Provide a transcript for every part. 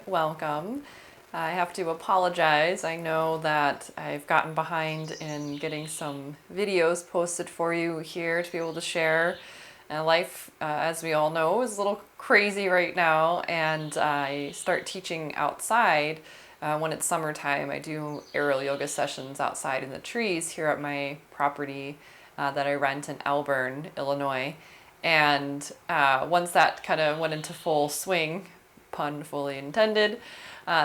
welcome. I have to apologize. I know that I've gotten behind in getting some videos posted for you here to be able to share. Life, as we all know, is a little crazy right now, and I start teaching outside when it's summertime. I do aerial yoga sessions outside in the trees here at my property that I rent in Elburn, Illinois. And once that kind of went into full swing, pun fully intended,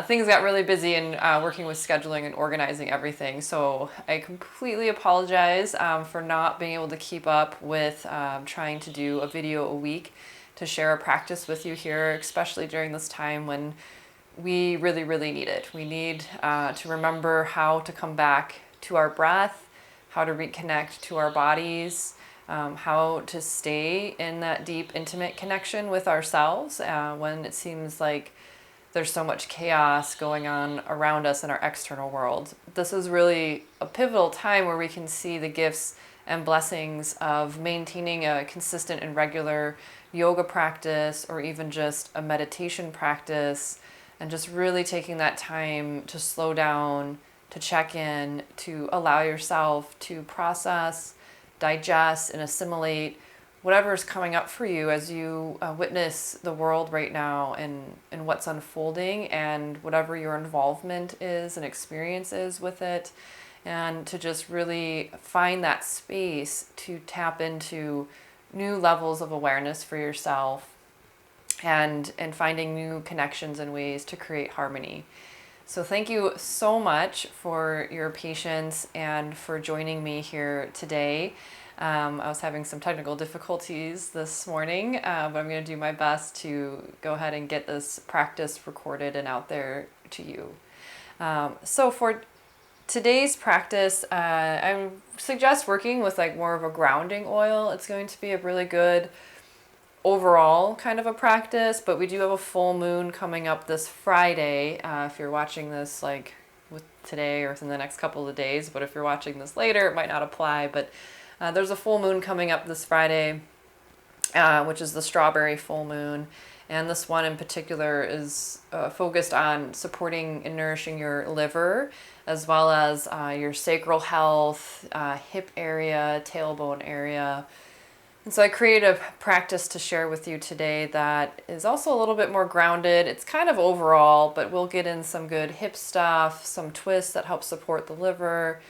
things got really busy in working with scheduling and organizing everything. So I completely apologize for not being able to keep up with trying to do a video a week to share a practice with you here, especially during this time when we really, really need it. We need to remember how to come back to our breath, how to reconnect to our bodies, how to stay in that deep, intimate connection with ourselves when it seems like there's so much chaos going on around us in our external world. This is really a pivotal time where we can see the gifts and blessings of maintaining a consistent and regular yoga practice or even just a meditation practice, and just really taking that time to slow down, to check in, to allow yourself to process, digest, and assimilate whatever is coming up for you as you witness the world right now and what's unfolding, and whatever your involvement is and experience is with it, and to just really find that space to tap into new levels of awareness for yourself, and finding new connections and ways to create harmony. So thank you so much for your patience and for joining me here today. I was having some technical difficulties this morning, but I'm going to do my best to go ahead and get this practice recorded and out there to you. So for today's practice, I suggest working with like more of a grounding oil. It's going to be a really good overall kind of a practice, but we do have a full moon coming up this Friday. If you're watching this like with today or within the next couple of days, but if you're watching this later, it might not apply. But there's a full moon coming up this Friday, which is the strawberry full moon. And this one in particular is focused on supporting and nourishing your liver, as well as your sacral health, hip area, tailbone area. And so I created a practice to share with you today that is also a little bit more grounded. It's kind of overall, but we'll get in some good hip stuff, some twists that help support the liver.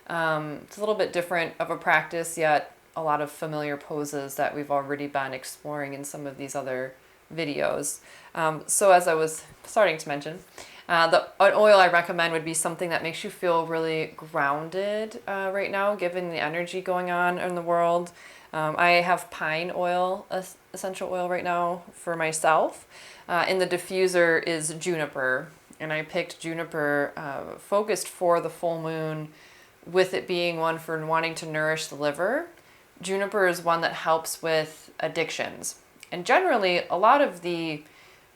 It's a little bit different of a practice, yet a lot of familiar poses that we've already been exploring in some of these other videos. So as I was starting to mention, an oil I recommend would be something that makes you feel really grounded right now, given the energy going on in the world. I have pine oil, essential oil right now for myself. And the diffuser is juniper. And I picked juniper focused for the full moon, with it being one for wanting to nourish the liver. Juniper is one that helps with addictions. And generally, a lot of the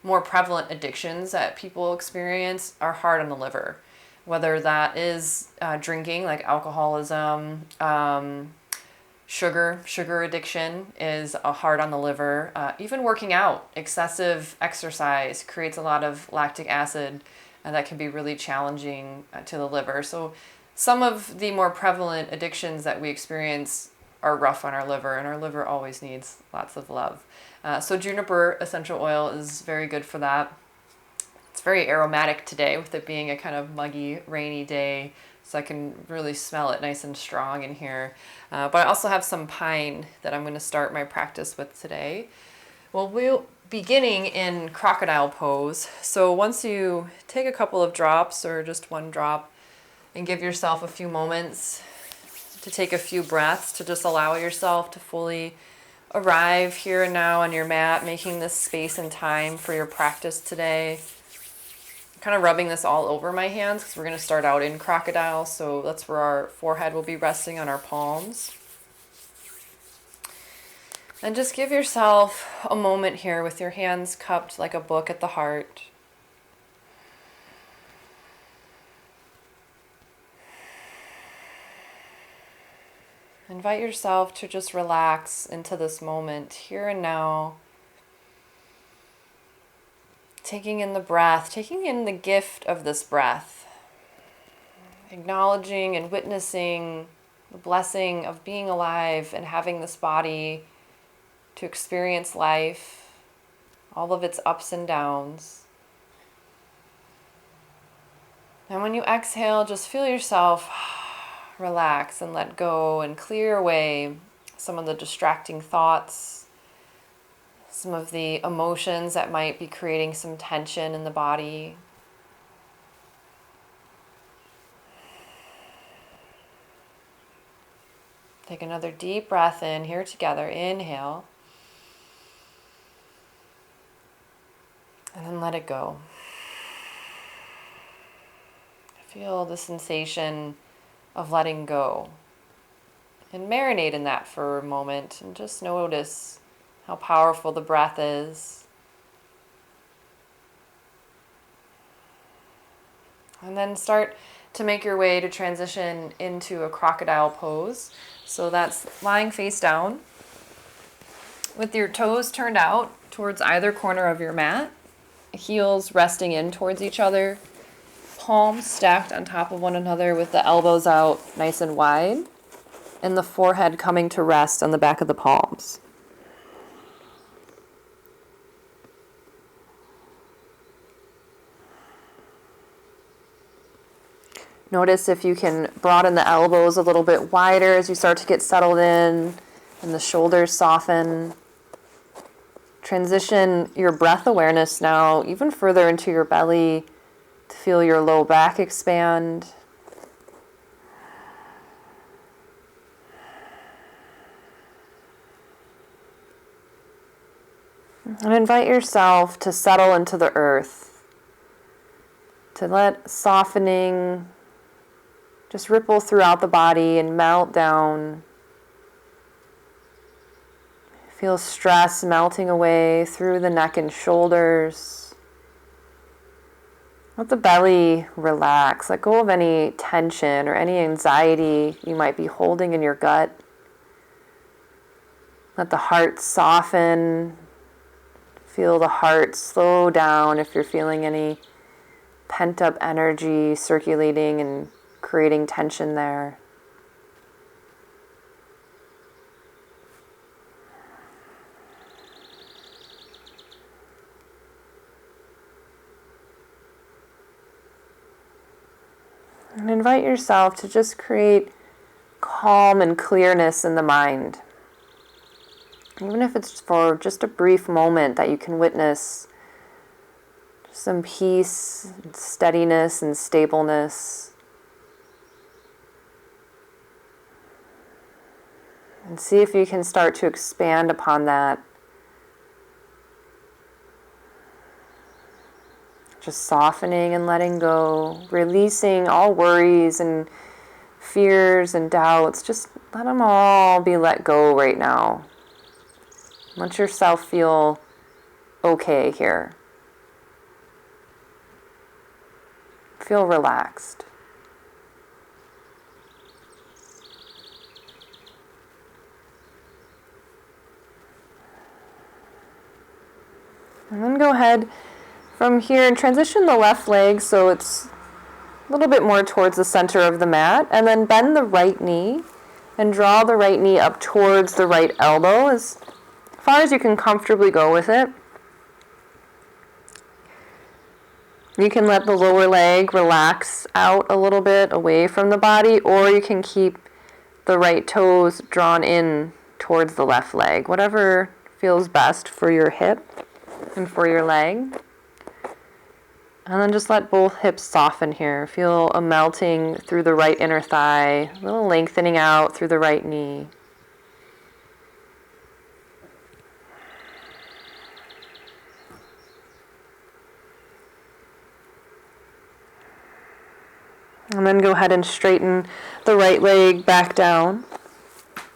more prevalent addictions that people experience are hard on the liver, whether that is drinking, like alcoholism, sugar addiction is hard on the liver. Even working out, excessive exercise creates a lot of lactic acid, and that can be really challenging to the liver. So some of the more prevalent addictions that we experience are rough on our liver, and our liver always needs lots of love. So juniper essential oil is very good for that. It's very aromatic today, with it being a kind of muggy, rainy day, so I can really smell it nice and strong in here. But I also have some pine that I'm going to start my practice with today. Well, we'll beginning in crocodile pose. So once you take a couple of drops, or just one drop, and give yourself a few moments to take a few breaths to just allow yourself to fully arrive here and now on your mat, making this space and time for your practice today. Kind of rubbing this all over my hands because we're going to start out in crocodile, so that's where our forehead will be resting on our palms. And just give yourself a moment here with your hands cupped like a book at the heart. Invite yourself to just relax into this moment here and now. taking in the breath, taking in the gift of this breath, acknowledging and witnessing the blessing of being alive and having this body to experience life, all of its ups and downs. And when you exhale, just feel yourself relax and let go and clear away some of the distracting thoughts, some of the emotions that might be creating some tension in the body. Take another deep breath in here together. Inhale. And then let it go. Feel the sensation of letting go. And marinate in that for a moment and just notice how powerful the breath is. And then start to make your way to transition into a crocodile pose. So that's lying face down with your toes turned out towards either corner of your mat, heels resting in towards each other, palms stacked on top of one another with the elbows out nice and wide, and the forehead coming to rest on the back of the palms. Notice if you can broaden the elbows a little bit wider as you start to get settled in and the shoulders soften. Transition your breath awareness now even further into your belly to feel your low back expand. And invite yourself to settle into the earth, to let softening just ripple throughout the body and melt down. Feel stress melting away through the neck and shoulders. Let the belly relax. Let go of any tension or any anxiety you might be holding in your gut. Let the heart soften. Feel the heart slow down if you're feeling any pent-up energy circulating and creating tension there. And invite yourself to just create calm and clearness in the mind. Even if it's for just a brief moment that you can witness some peace, and steadiness, and stableness. And see if you can start to expand upon that. Just softening and letting go, releasing all worries and fears and doubts. Just let them all be let go right now. Let yourself feel okay here. Feel relaxed. And then go ahead from here and transition the left leg so it's a little bit more towards the center of the mat. And then bend the right knee and draw the right knee up towards the right elbow as far as you can comfortably go with it. You can let the lower leg relax out a little bit away from the body, or you can keep the right toes drawn in towards the left leg, whatever feels best for your hip and for your leg. And then just let both hips soften here. Feel a melting through the right inner thigh, a little lengthening out through the right knee. And then go ahead and straighten the right leg back down.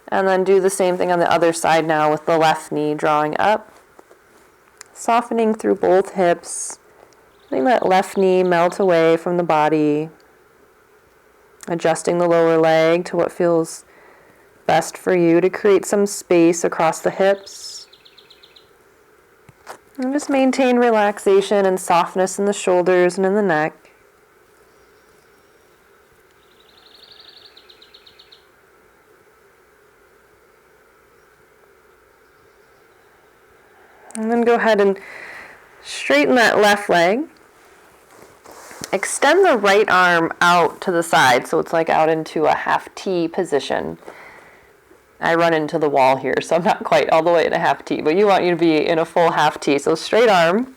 And then do the same thing on the other side now with the left knee drawing up. Softening through both hips. Letting that left knee melt away from the body. Adjusting the lower leg to what feels best for you to create some space across the hips. And just maintain relaxation and softness in the shoulders and in the neck. And then go ahead and straighten that left leg. Extend the right arm out to the side so it's like out into a half T position. I run into the wall here, so I'm not quite all the way in a half T, but you want you to be in a full half T. So straight arm.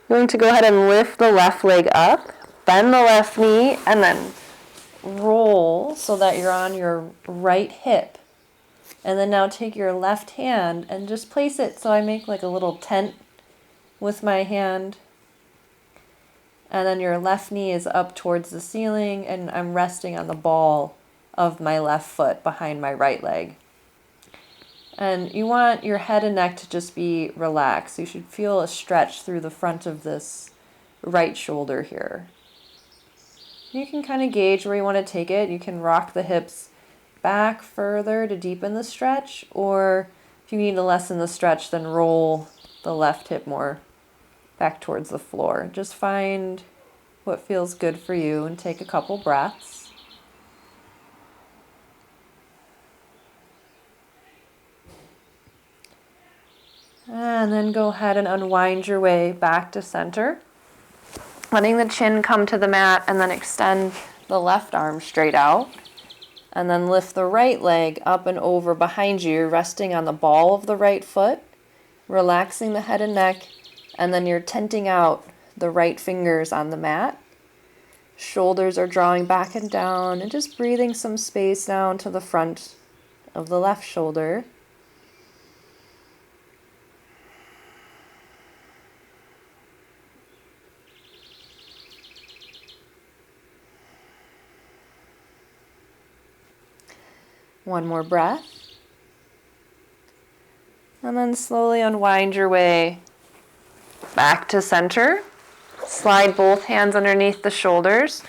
You're going to go ahead and lift the left leg up, bend the left knee, and then roll so that you're on your right hip. And then now take your left hand and just place it so I make like a little tent with my hand. And then your left knee is up towards the ceiling and I'm resting on the ball of my left foot behind my right leg. And you want your head and neck to just be relaxed. You should feel a stretch through the front of this right shoulder here. You can kind of gauge where you want to take it. You can rock the hips back further to deepen the stretch, or if you need to lessen the stretch, then roll the left hip more back towards the floor. Just find what feels good for you and take a couple breaths. And then go ahead and unwind your way back to center, letting the chin come to the mat, and then extend the left arm straight out. And then lift the right leg up and over behind you, resting on the ball of the right foot, relaxing the head and neck, and then you're tenting out the right fingers on the mat. Shoulders are drawing back and down, and just breathing some space down to the front of the left shoulder. One more breath. And then slowly unwind your way back to center. Slide both hands underneath the shoulders.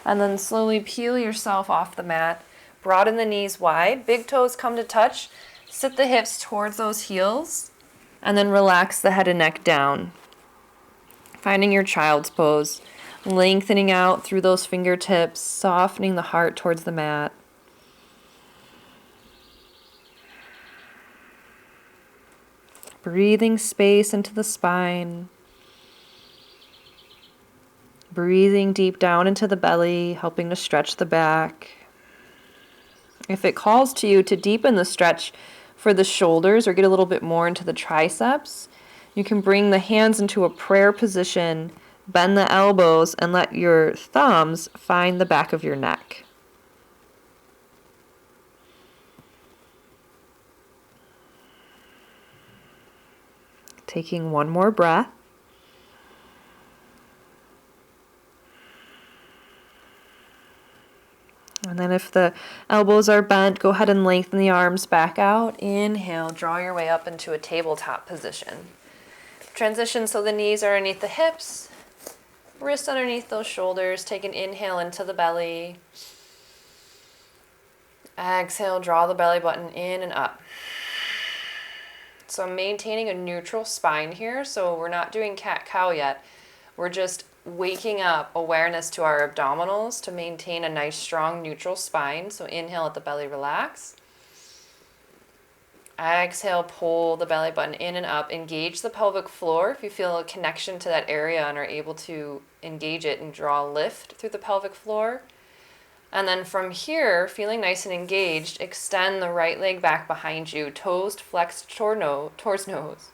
And then slowly peel yourself off the mat. Broaden the knees wide. Big toes come to touch. Sit the hips towards those heels. And then relax the head and neck down. Finding your child's pose. Lengthening out through those fingertips. Softening the heart towards the mat. Breathing space into the spine. Breathing deep down into the belly, helping to stretch the back. If it calls to you to deepen the stretch for the shoulders or get a little bit more into the triceps, you can bring the hands into a prayer position, bend the elbows, and let your thumbs find the back of your neck. Taking one more breath. And then if the elbows are bent, go ahead and lengthen the arms back out. Inhale, draw your way up into a tabletop position. Transition so the knees are underneath the hips, wrists underneath those shoulders. Take an inhale into the belly. Exhale, draw the belly button in and up. So I'm maintaining a neutral spine here, so we're not doing cat-cow yet. We're just waking up awareness to our abdominals to maintain a nice, strong, neutral spine. So inhale, let the belly relax. Exhale, pull the belly button in and up. Engage the pelvic floor if you feel a connection to that area and are able to engage it and draw lift through the pelvic floor. And then from here, feeling nice and engaged, extend the right leg back behind you, toes flexed towards nose.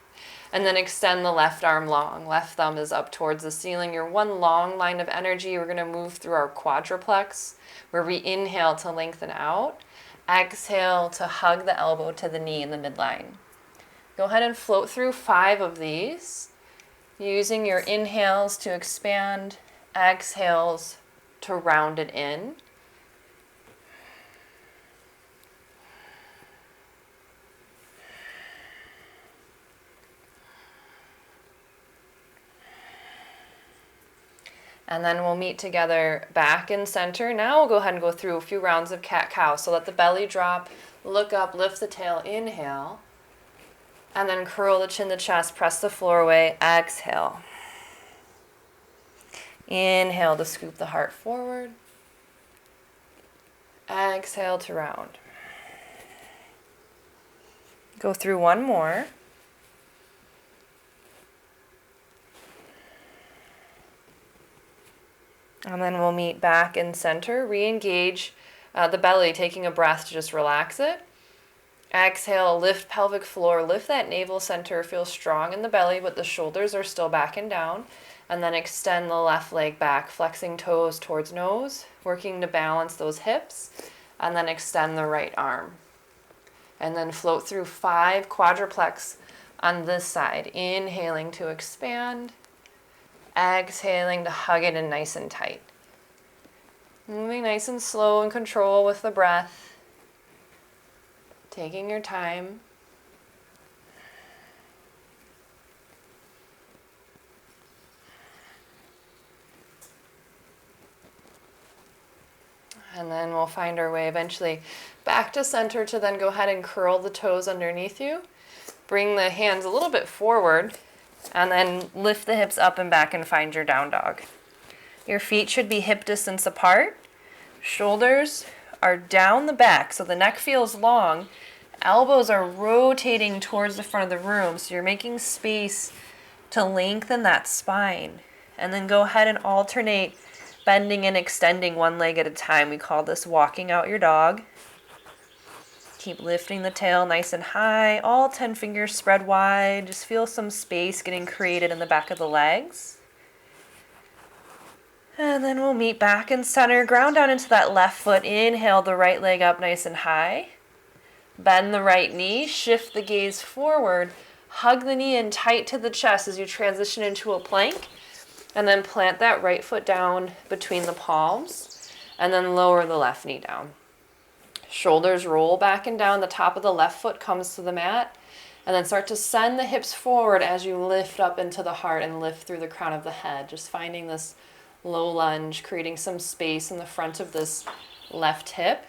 And then extend the left arm long. Left thumb is up towards the ceiling. Your one long line of energy, we're going to move through our quadriplex, where we inhale to lengthen out. Exhale to hug the elbow to the knee in the midline. Go ahead and float through 5 of these, using your inhales to expand, exhales to round it in. And then we'll meet together back in center. Now we'll go ahead and go through a few rounds of cat-cow. So let the belly drop, look up, lift the tail, inhale. And then curl the chin to chest, press the floor away, exhale. Inhale to scoop the heart forward. Exhale to round. Go through one more. And then we'll meet back in center. Re-engage the belly, taking a breath to just relax it. Exhale, lift pelvic floor, lift that navel center, feel strong in the belly, but the shoulders are still back and down. And then extend the left leg back, flexing toes towards nose, working to balance those hips, and then extend the right arm. And then float through 5 quadruplex on this side, inhaling to expand, exhaling to hug it in nice and tight. Moving nice and slow and control with the breath, taking your time. And then we'll find our way eventually back to center to then go ahead and curl the toes underneath you. Bring the hands a little bit forward and then lift the hips up and back and find your down dog. Your feet should be hip distance apart. Shoulders are down the back so the neck feels long. Elbows are rotating towards the front of the room so you're making space to lengthen that spine. And then go ahead and alternate bending and extending one leg at a time. We call this walking out your dog. Keep lifting the tail nice and high. All 10 fingers spread wide. Just feel some space getting created in the back of the legs. And then we'll meet back in center. Ground down into that left foot. Inhale the right leg up nice and high. Bend the right knee. Shift the gaze forward. Hug the knee in tight to the chest as you transition into a plank. And then plant that right foot down between the palms. And then lower the left knee down. Shoulders roll back and down. The top of the left foot comes to the mat. And then start to send the hips forward as you lift up into the heart and lift through the crown of the head. Just finding this low lunge, creating some space in the front of this left hip.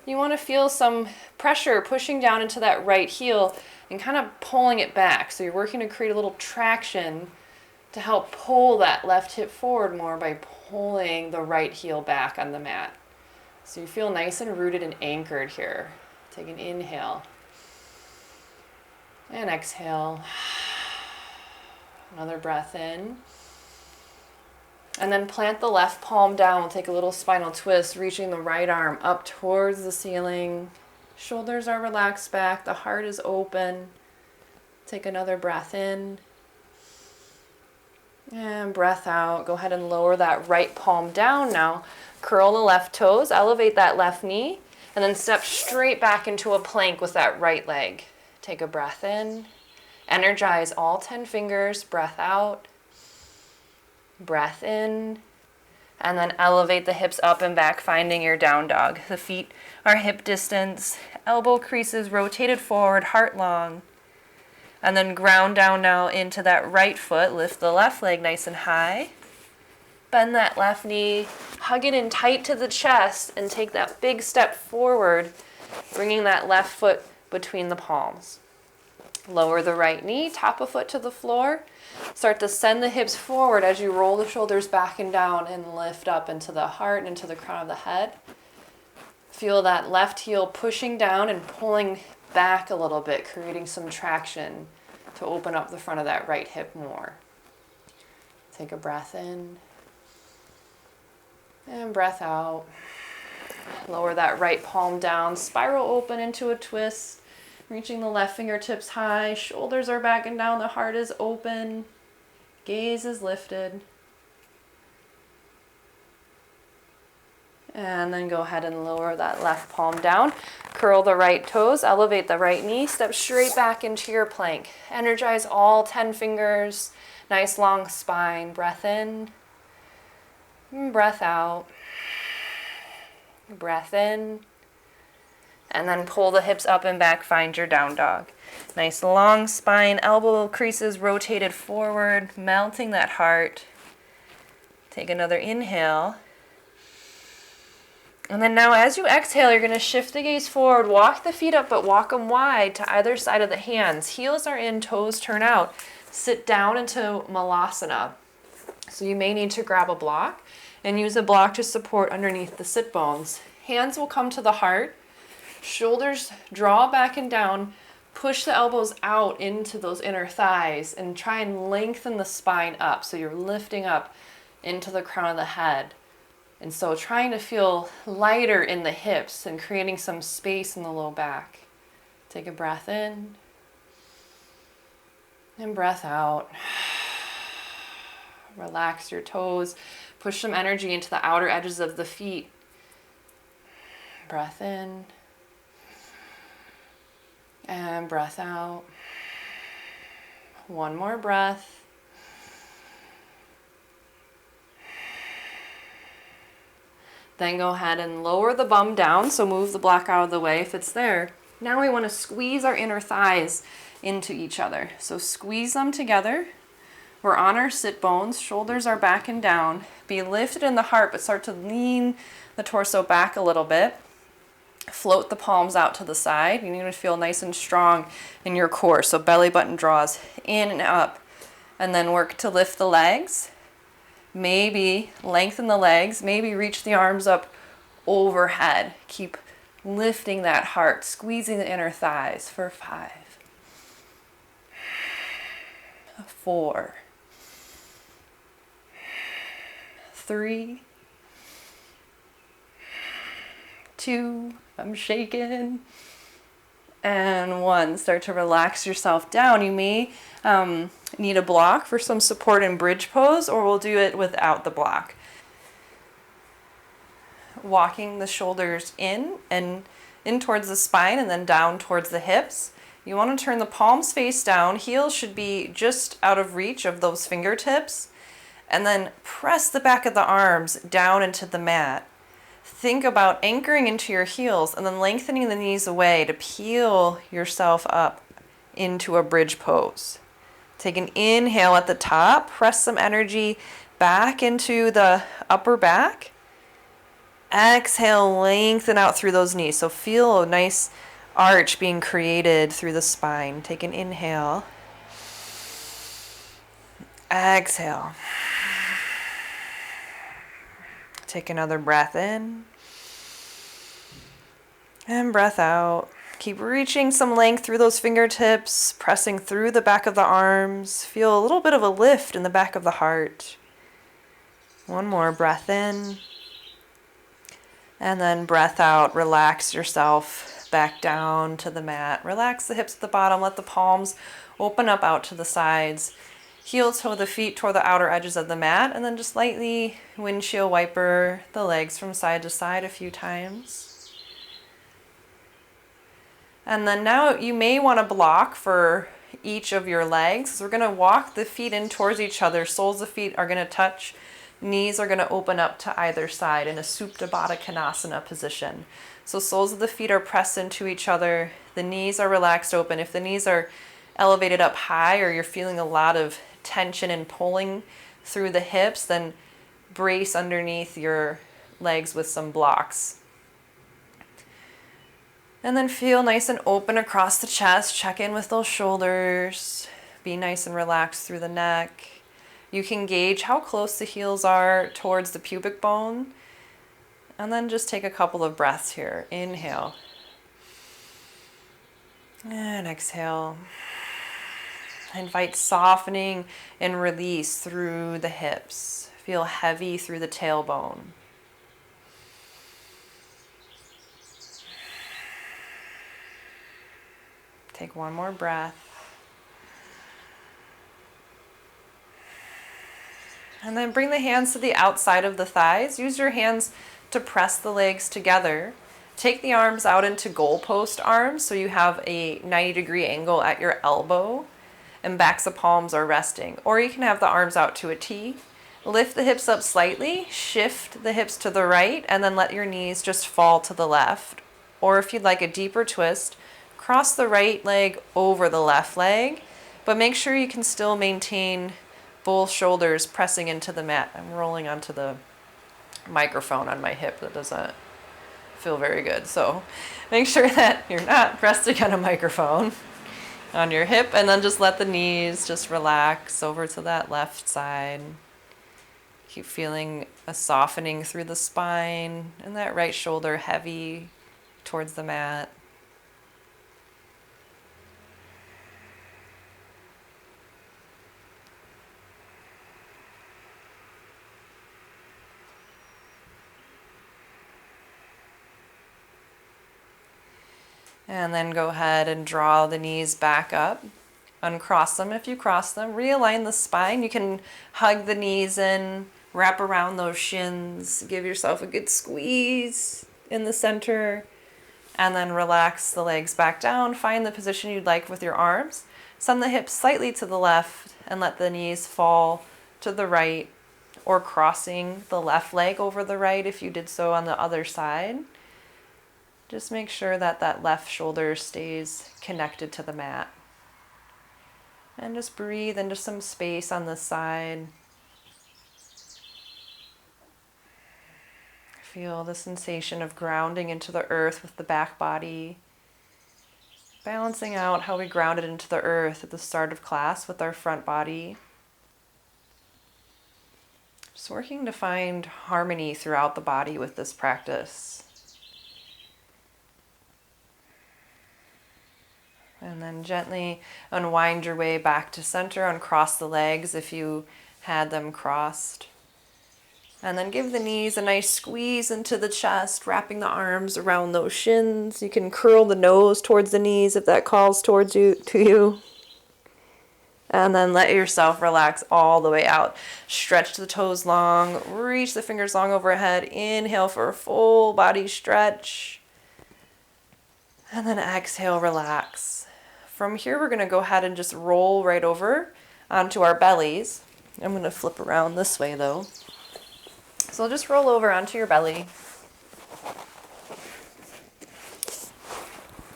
You want to feel some pressure pushing down into that right heel and kind of pulling it back. So you're working to create a little traction to help pull that left hip forward more by pulling the right heel back on the mat. So you feel nice and rooted and anchored here. Take an inhale. And exhale. Another breath in. And then plant the left palm down. We'll take a little spinal twist, reaching the right arm up towards the ceiling. Shoulders are relaxed back. The heart is open. Take another breath in. And breath out. Go ahead and lower that right palm down now. Curl the left toes. Elevate that left knee. And then step straight back into a plank with that right leg. Take a breath in. Energize all 10 fingers. Breath out. Breath in. And then elevate the hips up and back, finding your down dog. The feet are hip distance. Elbow creases rotated forward, heart long. And then ground down now into that right foot. Lift the left leg nice and high. Bend that left knee. Hug it in tight to the chest and take that big step forward, bringing that left foot between the palms. Lower the right knee, top of foot to the floor. Start to send the hips forward as you roll the shoulders back and down and lift up into the heart and into the crown of the head. Feel that left heel pushing down and pulling back a little bit, creating some traction to open up the front of that right hip more. Take a breath in and breath out. Lower that right palm down, spiral open into a twist, reaching the left fingertips high. Shoulders are back and down, the heart is open, gaze is lifted. And then go ahead and lower that left palm down. Curl the right toes, elevate the right knee, step straight back into your plank. Energize all 10 fingers, nice long spine. Breath in, breath out, breath in, and then pull the hips up and back, find your down dog. Nice long spine, elbow creases rotated forward, melting that heart. Take another inhale. And then now as you exhale, you're going to shift the gaze forward, walk the feet up, but walk them wide to either side of the hands. Heels are in, toes turn out. Sit down into Malasana. So you may need to grab a block and use a block to support underneath the sit bones. Hands will come to the heart. Shoulders draw back and down. Push the elbows out into those inner thighs and try and lengthen the spine up. So you're lifting up into the crown of the head. And so trying to feel lighter in the hips and creating some space in the low back. Take a breath in and breath out. Relax your toes. Push some energy into the outer edges of the feet. Breath in and breath out. One more breath. Then go ahead and lower the bum down, so move the block out of the way if it's there. Now we want to squeeze our inner thighs into each other. So squeeze them together. We're on our sit bones, shoulders are back and down. Be lifted in the heart, but start to lean the torso back a little bit. Float the palms out to the side. You need to feel nice and strong in your core. So belly button draws in and up. And then work to lift the legs. Maybe lengthen the legs, maybe reach the arms up overhead. Keep lifting that heart, squeezing the inner thighs for 5, 4, 3, 2, I'm shaking, and 1. Start to relax yourself down. You may need a block for some support in bridge pose, or we'll do it without the block. Walking the shoulders in and in towards the spine and then down towards the hips. You want to turn the palms face down. Heels should be just out of reach of those fingertips. And then press the back of the arms down into the mat. Think about anchoring into your heels and then lengthening the knees away to peel yourself up into a bridge pose. Take an inhale at the top, press some energy back into the upper back. Exhale, lengthen out through those knees. So feel a nice arch being created through the spine. Take an inhale. Exhale. Take another breath in. And breath out. Keep reaching some length through those fingertips, pressing through the back of the arms. Feel a little bit of a lift in the back of the heart. One more breath in. And then breath out. Relax yourself back down to the mat. Relax the hips at the bottom. Let the palms open up out to the sides. Heel toe the feet toward the outer edges of the mat. And then just lightly windshield wiper the legs from side to side a few times. And then now you may want to block for each of your legs. So we're going to walk the feet in towards each other. Soles of the feet are going to touch. Knees are going to open up to either side in a Supta Baddha Konasana position. So soles of the feet are pressed into each other. The knees are relaxed open. If the knees are elevated up high or you're feeling a lot of tension and pulling through the hips, then brace underneath your legs with some blocks. And then feel nice and open across the chest. Check in with those shoulders. Be nice and relaxed through the neck. You can gauge how close the heels are towards the pubic bone. And then just take a couple of breaths here. Inhale. And exhale. Invite softening and release through the hips. Feel heavy through the tailbone. Take one more breath. And then bring the hands to the outside of the thighs. Use your hands to press the legs together. Take the arms out into goalpost arms so you have a 90-degree angle at your elbow and backs of palms are resting. Or you can have the arms out to a T. Lift the hips up slightly, shift the hips to the right, and then let your knees just fall to the left. Or if you'd like a deeper twist, cross the right leg over the left leg, but make sure you can still maintain both shoulders pressing into the mat. I'm rolling onto the microphone on my hip. That doesn't feel very good. So make sure that you're not resting on a microphone on your hip, and then just let the knees just relax over to that left side. Keep feeling a softening through the spine and that right shoulder heavy towards the mat. And then go ahead and draw the knees back up. Uncross them if you cross them. Realign the spine. You can hug the knees in, wrap around those shins, give yourself a good squeeze in the center, and then relax the legs back down. Find the position you'd like with your arms. Send the hips slightly to the left and let the knees fall to the right, or crossing the left leg over the right if you did so on the other side. Just make sure that that left shoulder stays connected to the mat. And just breathe into some space on this side. Feel the sensation of grounding into the earth with the back body. Balancing out how we grounded into the earth at the start of class with our front body. Just working to find harmony throughout the body with this practice. And then gently unwind your way back to center, uncross the legs if you had them crossed. And then give the knees a nice squeeze into the chest, wrapping the arms around those shins. You can curl the nose towards the knees if that calls towards you to you. And then let yourself relax all the way out. Stretch the toes long, reach the fingers long overhead. Inhale for a full body stretch. And then exhale, relax. From here, we're going to go ahead and just roll right over onto our bellies. I'm going to flip around this way though. So just roll over onto your belly.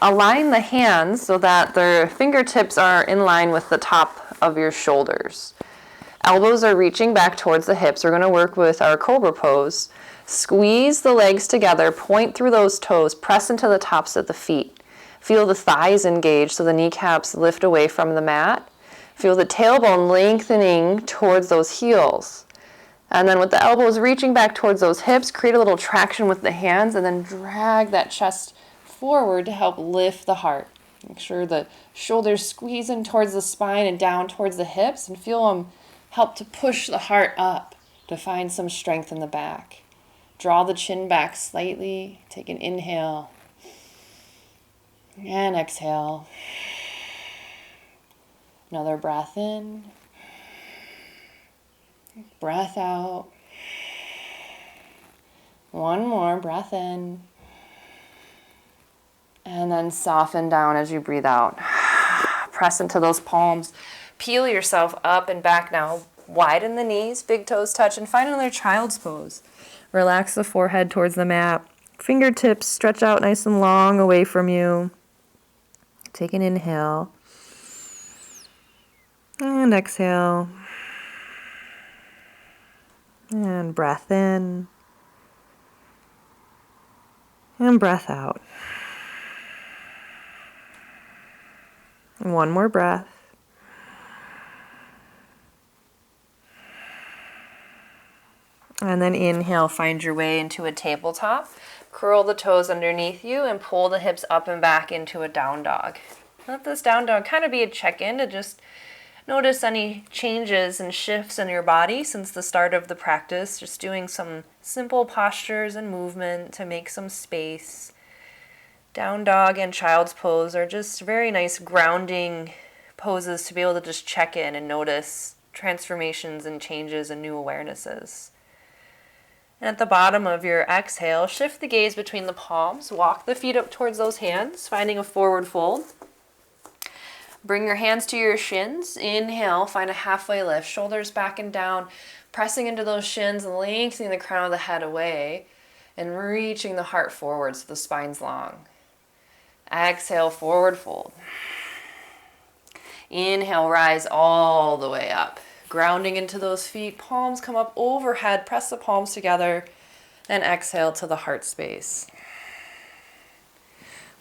Align the hands so that the fingertips are in line with the top of your shoulders. Elbows are reaching back towards the hips. We're going to work with our cobra pose. Squeeze the legs together, point through those toes, press into the tops of the feet. Feel the thighs engage so the kneecaps lift away from the mat. Feel the tailbone lengthening towards those heels. And then with the elbows reaching back towards those hips, create a little traction with the hands and then drag that chest forward to help lift the heart. Make sure the shoulders squeeze in towards the spine and down towards the hips, and feel them help to push the heart up to find some strength in the back. Draw the chin back slightly. Take an inhale. And exhale. Another breath in. Breath out. One more breath in. And then soften down as you breathe out. Press into those palms. Peel yourself up and back now. Widen the knees, big toes touch, and find another child's pose. Relax the forehead towards the mat. Fingertips stretch out nice and long away from you. Take an inhale. And exhale. And breath in. And breath out. One more breath. And then inhale, find your way into a tabletop. Curl the toes underneath you and pull the hips up and back into a down dog. Let this down dog kind of be a check-in to just notice any changes and shifts in your body since the start of the practice. Just doing some simple postures and movement to make some space. Down dog and child's pose are just very nice grounding poses to be able to just check in and notice transformations and changes and new awarenesses. And at the bottom of your exhale, shift the gaze between the palms. Walk the feet up towards those hands, finding a forward fold. Bring your hands to your shins. Inhale, find a halfway lift. Shoulders back and down, pressing into those shins, lengthening the crown of the head away, and reaching the heart forward so the spine's long. Exhale, forward fold. Inhale, rise all the way up. Grounding into those feet, palms come up overhead, press the palms together, and exhale to the heart space.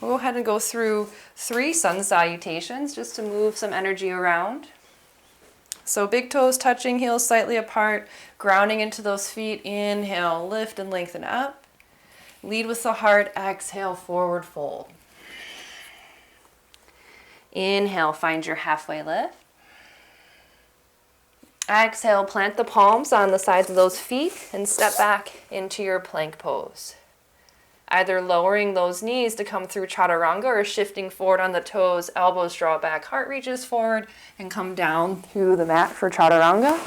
We'll go ahead and go through 3 sun salutations just to move some energy around. So big toes touching, heels slightly apart, grounding into those feet. Inhale, lift and lengthen up. Lead with the heart, exhale, forward fold. Inhale, find your halfway lift. Exhale, plant the palms on the sides of those feet and step back into your plank pose. Either lowering those knees to come through chaturanga or shifting forward on the toes, elbows draw back, heart reaches forward and come down through the mat for chaturanga.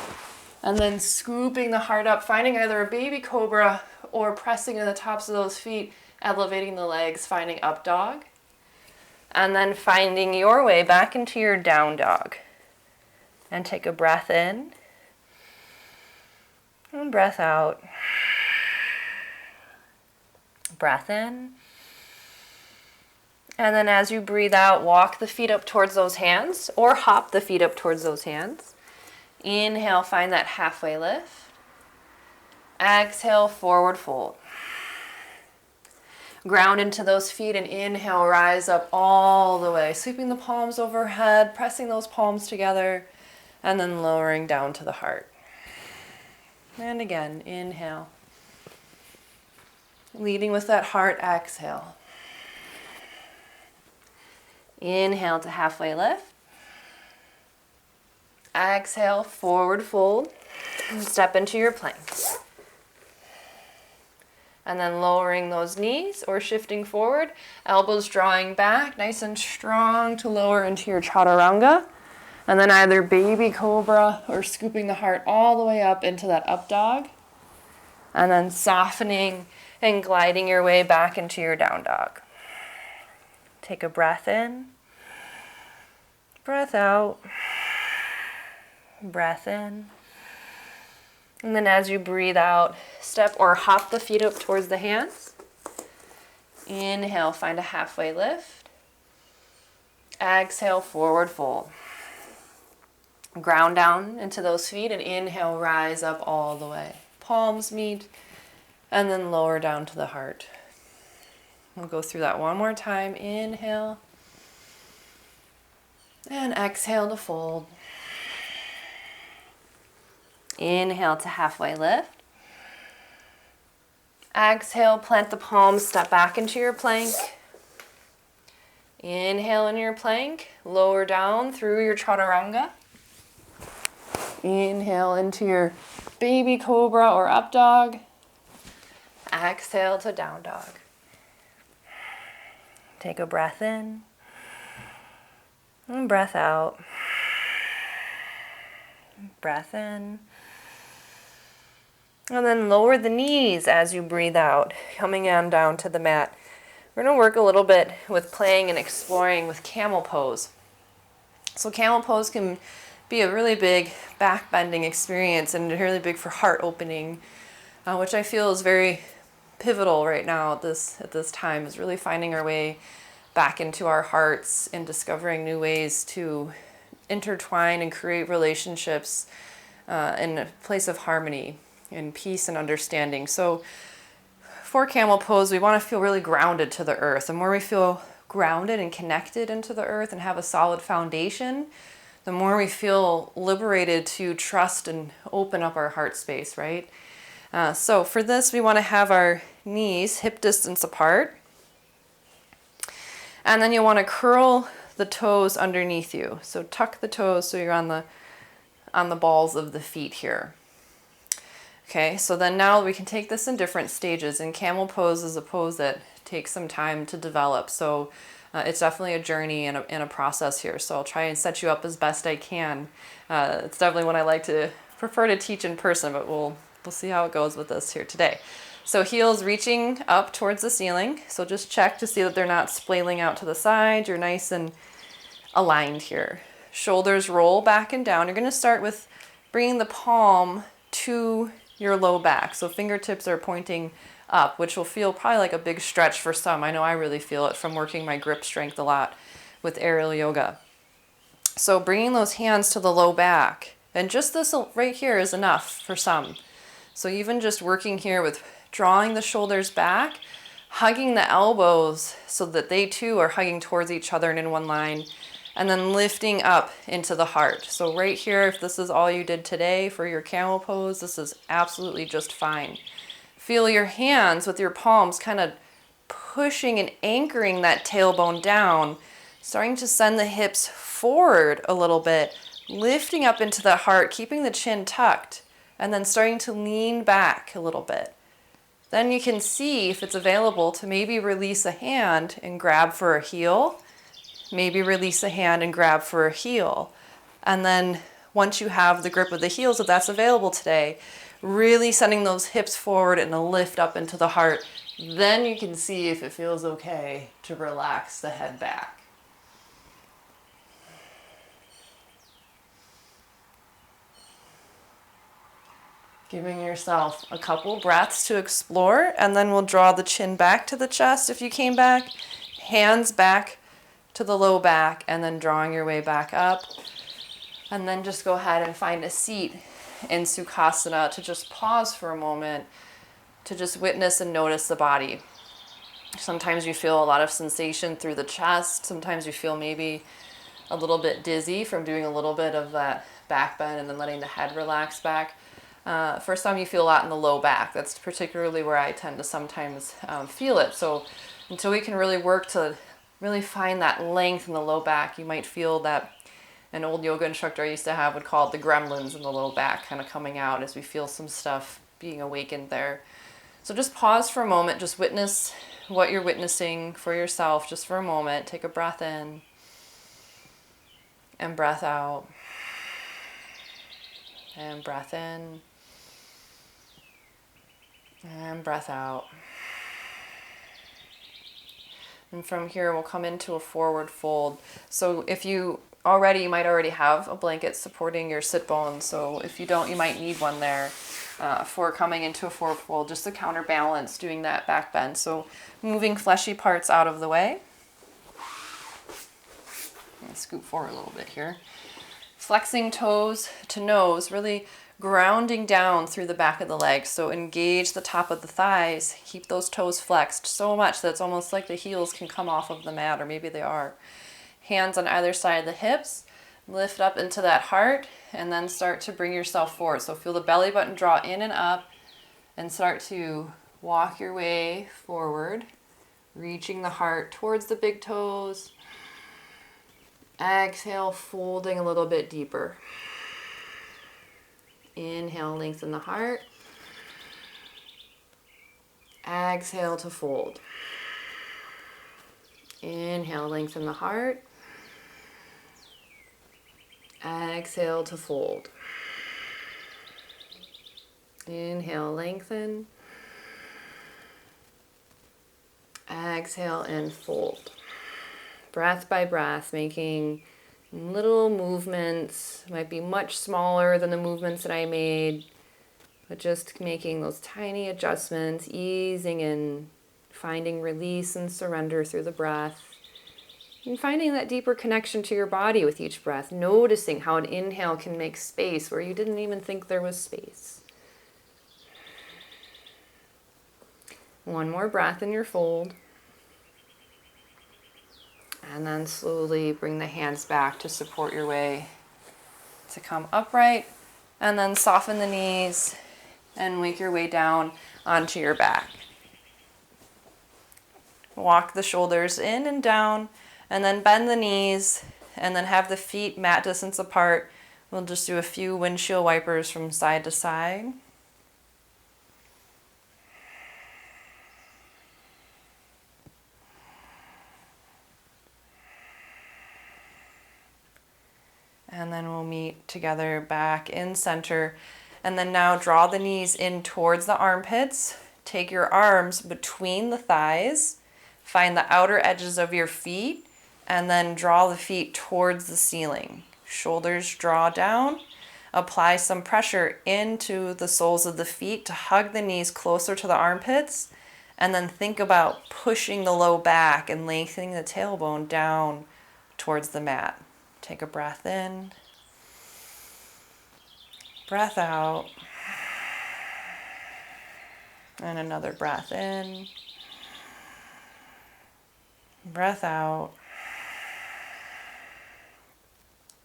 And then scooping the heart up, finding either a baby cobra or pressing in the tops of those feet, elevating the legs, finding up dog. And then finding your way back into your down dog. And take a breath in and breath out. Breath in. And then as you breathe out, walk the feet up towards those hands or hop the feet up towards those hands. Inhale, find that halfway lift. Exhale, forward fold. Ground into those feet and inhale, rise up all the way, sweeping the palms overhead, pressing those palms together, and then lowering down to the heart. And again, inhale. Leading with that heart, exhale. Inhale to halfway lift. Exhale, forward fold. And step into your plank. And then lowering those knees or shifting forward. Elbows drawing back, nice and strong to lower into your chaturanga. And then either baby cobra or scooping the heart all the way up into that up dog. And then softening and gliding your way back into your down dog. Take a breath in, breath out, breath in. And then as you breathe out, step or hop the feet up towards the hands. Inhale, find a halfway lift. Exhale, forward fold. Ground down into those feet and inhale, rise up all the way. Palms meet. And then lower down to the heart. We'll go through that one more time. Inhale. And exhale to fold. Inhale to halfway lift. Exhale, plant the palms, step back into your plank. Inhale in your plank. Lower down through your chaturanga. Inhale into your baby cobra or up dog. Exhale to down dog. Take a breath in and breath out. Breath in. And then lower the knees as you breathe out, coming on down to the mat. We're going to work a little bit with playing and exploring with camel pose. So camel pose can be a really big back bending experience and really big for heart opening, which I feel is very pivotal right now at this time, is really finding our way back into our hearts and discovering new ways to intertwine and create relationships in a place of harmony and peace and understanding. So for camel pose, we want to feel really grounded to the earth. The more we feel grounded and connected into the earth and have a solid foundation, the more we feel liberated to trust and open up our heart space, right? So for this, we want to have our knees hip distance apart. And then you want to curl the toes underneath you. So tuck the toes so you're on the balls of the feet here. Okay, so then now we can take this in different stages. And camel pose is a pose that takes some time to develop. So it's definitely a journey and a process here. So I'll try and set you up as best I can. It's definitely one I like to prefer to teach in person, but we'll see how it goes with this here today. So heels reaching up towards the ceiling. So just check to see that they're not splaying out to the side. You're nice and aligned here. Shoulders roll back and down. You're going to start with bringing the palm to your low back. So fingertips are pointing up, which will feel probably like a big stretch for some. I know I really feel it from working my grip strength a lot with aerial yoga. So bringing those hands to the low back. And just this right here is enough for some. So even just working here with drawing the shoulders back, hugging the elbows so that they too are hugging towards each other and in one line, and then lifting up into the heart. So right here, if this is all you did today for your camel pose, this is absolutely just fine. Feel your hands with your palms kind of pushing and anchoring that tailbone down, starting to send the hips forward a little bit, lifting up into the heart, keeping the chin tucked, and then starting to lean back a little bit. Then you can see if it's available to maybe release a hand and grab for a heel, maybe release a hand and grab for a heel. And then once you have the grip of the heels, if that's available today, really sending those hips forward and a lift up into the heart. Then you can see if it feels okay to relax the head back. Giving yourself a couple breaths to explore, and then we'll draw the chin back to the chest if you came back, hands back to the low back, and then drawing your way back up. And then just go ahead and find a seat in Sukhasana to just pause for a moment, to just witness and notice the body. Sometimes you feel a lot of sensation through the chest. Sometimes you feel maybe a little bit dizzy from doing a little bit of that back bend and then letting the head relax back. For some, you feel a lot in the low back. That's particularly where I tend to sometimes feel it. So until we can really work to really find that length in the low back, you might feel that an old yoga instructor I used to have would call it the gremlins in the low back kind of coming out as we feel some stuff being awakened there. So just pause for a moment, just witness what you're witnessing for yourself just for a moment. Take a breath in and breath out and breath in and breath out. And from here, we'll come into a forward fold. So if you might already have a blanket supporting your sit bones. So if you don't, you might need one there for coming into a forward fold, just to counterbalance doing that back bend. So moving fleshy parts out of the way. I'm gonna scoot forward a little bit here. Flexing toes to nose, really grounding down through the back of the legs. So engage the top of the thighs, keep those toes flexed so much that it's almost like the heels can come off of the mat, or maybe they are. Hands on either side of the hips, lift up into that heart, and then start to bring yourself forward. So feel the belly button draw in and up, and start to walk your way forward, reaching the heart towards the big toes. Exhale, folding a little bit deeper. Inhale, lengthen the heart. Exhale to fold. Inhale, lengthen the heart. Exhale to fold. Inhale, lengthen. Exhale and fold. Breath by breath, making little movements. Might be much smaller than the movements that I made, but just making those tiny adjustments, easing in, finding release and surrender through the breath, and finding that deeper connection to your body with each breath, noticing how an inhale can make space where you didn't even think there was space. One more breath in your fold. And then slowly bring the hands back to support your way to come upright. And then soften the knees and make your way down onto your back. Walk the shoulders in and down, and then bend the knees, and then have the feet mat distance apart. We'll just do a few windshield wipers from side to side. And then we'll meet together back in center. And then now draw the knees in towards the armpits. Take your arms between the thighs. Find the outer edges of your feet. And then draw the feet towards the ceiling. Shoulders draw down. Apply some pressure into the soles of the feet to hug the knees closer to the armpits. And then think about pushing the low back and lengthening the tailbone down towards the mat. Take a breath in, breath out, and another breath in, Breath out.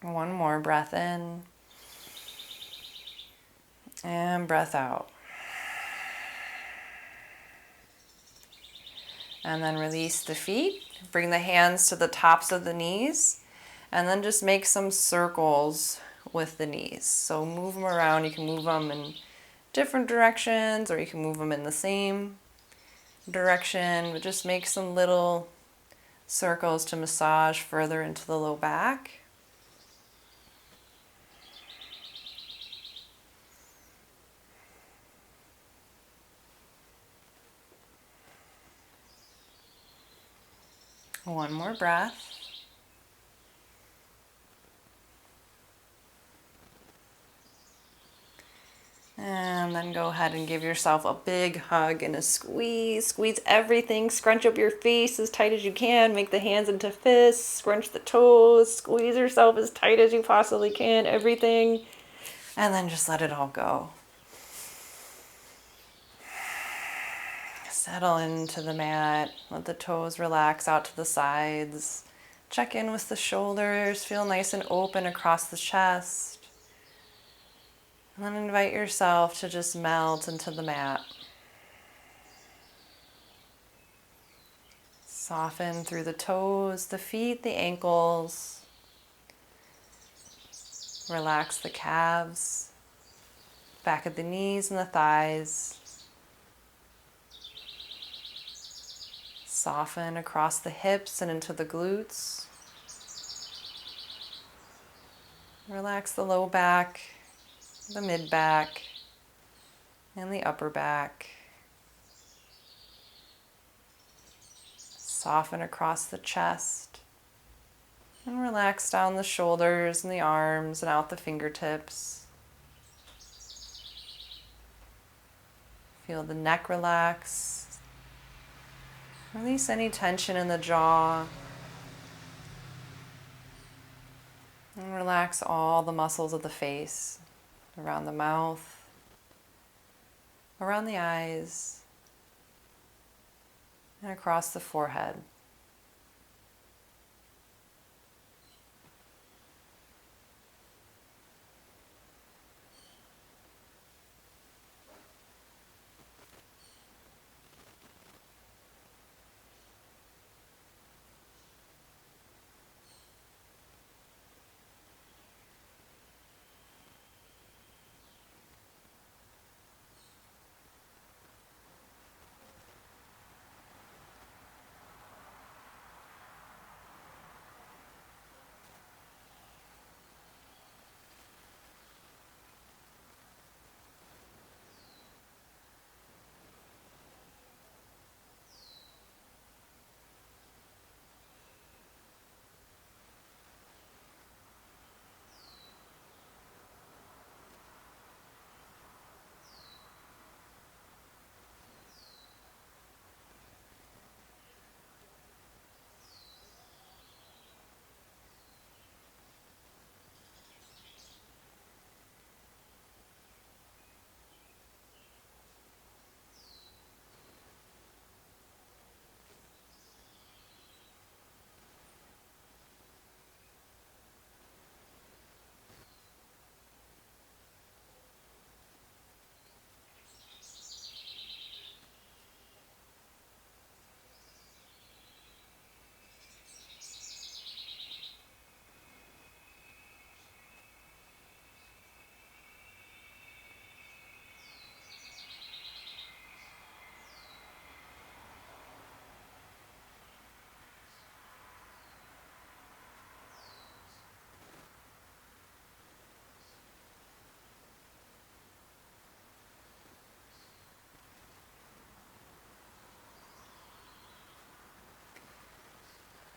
One more breath in. And breath out. And then release the feet. Bring the hands to the tops of the knees. And then just make some circles with the knees. So move them around. You can move them in different directions or you can move them in the same direction. But just make some little circles to massage further into the low back. One more breath. And then go ahead and give yourself a big hug and a squeeze. Squeeze everything. Scrunch up your face as tight as you can. Make the hands into fists. Scrunch the toes. Squeeze yourself as tight as you possibly can. Everything. And then just let it all go. Settle into the mat. Let the toes relax out to the sides. Check in with the shoulders. Feel nice and open across the chest. And then invite yourself to just melt into the mat. Soften through the toes, the feet, the ankles. Relax the calves, back of the knees and the thighs. Soften across the hips and into the glutes. Relax the low back, the mid back, and the upper back. Soften across the chest. And relax down the shoulders and the arms and out the fingertips. Feel the neck relax. Release any tension in the jaw. And relax all the muscles of the face, around the mouth, around the eyes, and across the forehead.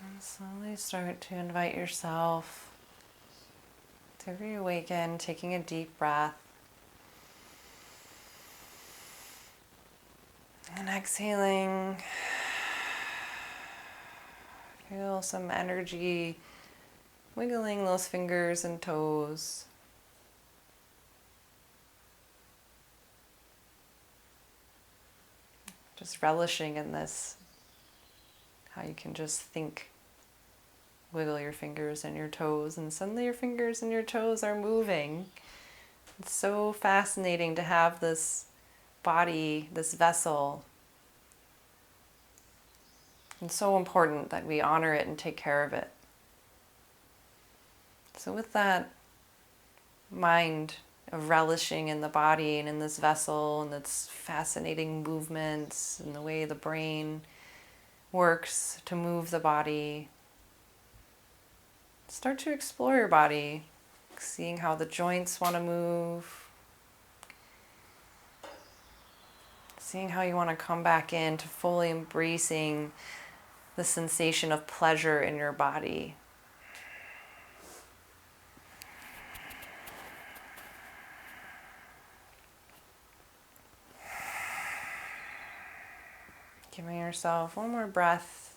And slowly start to invite yourself to reawaken, taking a deep breath. And exhaling, feel some energy wiggling those fingers and toes. Just relishing in this How you can just think, wiggle your fingers and your toes, and suddenly your fingers and your toes are moving. It's so fascinating to have this body, this vessel. It's so important that we honor it and take care of it. So with that mind of relishing in the body and in this vessel and its fascinating movements and the way the brain works to move the body, start to explore your body, seeing how the joints want to move, seeing how you want to come back into fully embracing the sensation of pleasure in your body. Giving yourself one more breath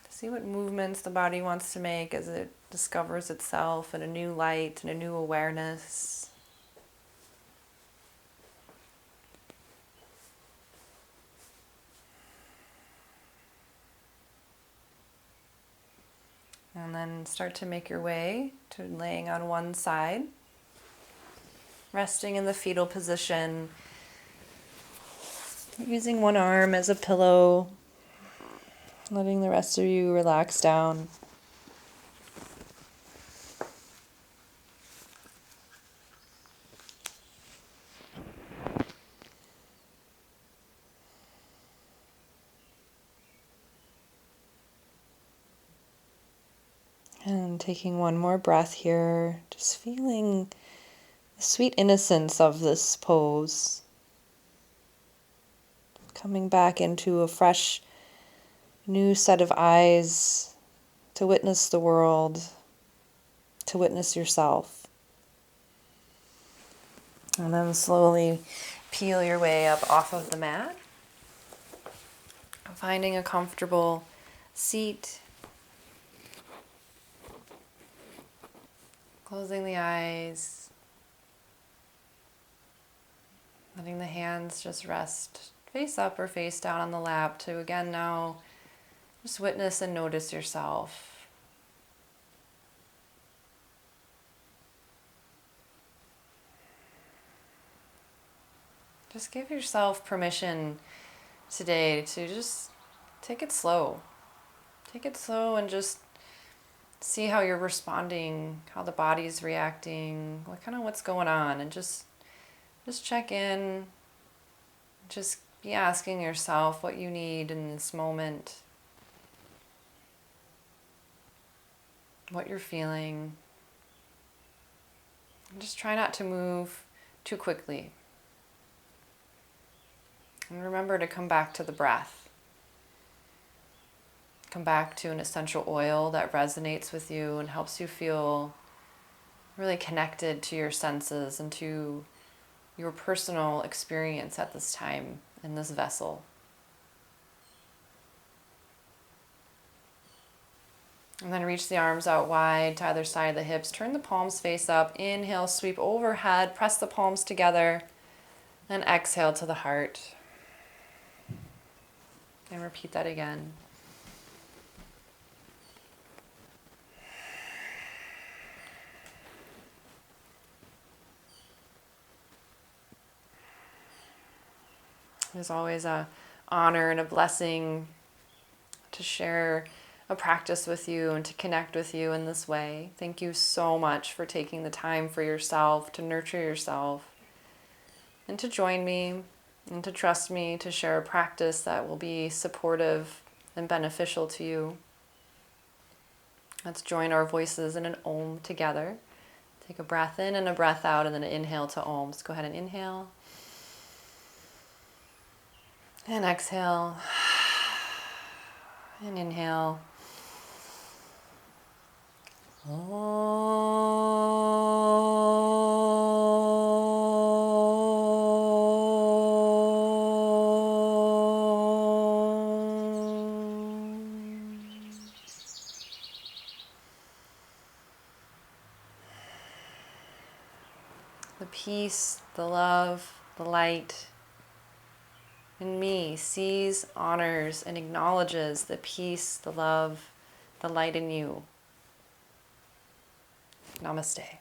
to see what movements the body wants to make as it discovers itself in a new light and a new awareness. And then start to make your way to laying on one side, resting in the fetal position, using one arm as a pillow, letting the rest of you relax down. And taking one more breath here, just feeling the sweet innocence of this pose. Coming back into a fresh, new set of eyes to witness the world, to witness yourself. And then slowly peel your way up off of the mat, finding a comfortable seat, closing the eyes, letting the hands just rest face up or face down on the lap to again now just witness and notice yourself. Just give yourself permission today to just take it slow. Take it slow and just see how you're responding, how the body's reacting, what's going on, and just check in. Just be asking yourself what you need in this moment, what you're feeling. And just try not to move too quickly. And remember to come back to the breath. Come back to an essential oil that resonates with you and helps you feel really connected to your senses and to your personal experience at this time in this vessel. And then reach the arms out wide to either side of the hips. Turn the palms face up. Inhale, sweep overhead. Press the palms together. And exhale to the heart. And repeat that again. It's always an honor and a blessing to share a practice with you and to connect with you in this way. Thank you so much for taking the time for yourself, to nurture yourself, and to join me and to trust me to share a practice that will be supportive and beneficial to you. Let's join our voices in an Om together. Take a breath in and a breath out, and then an inhale to Om. Let's go ahead and inhale. And exhale. And inhale. The peace, the love, the light in me sees, honors, and acknowledges the peace, the love, the light in you. Namaste.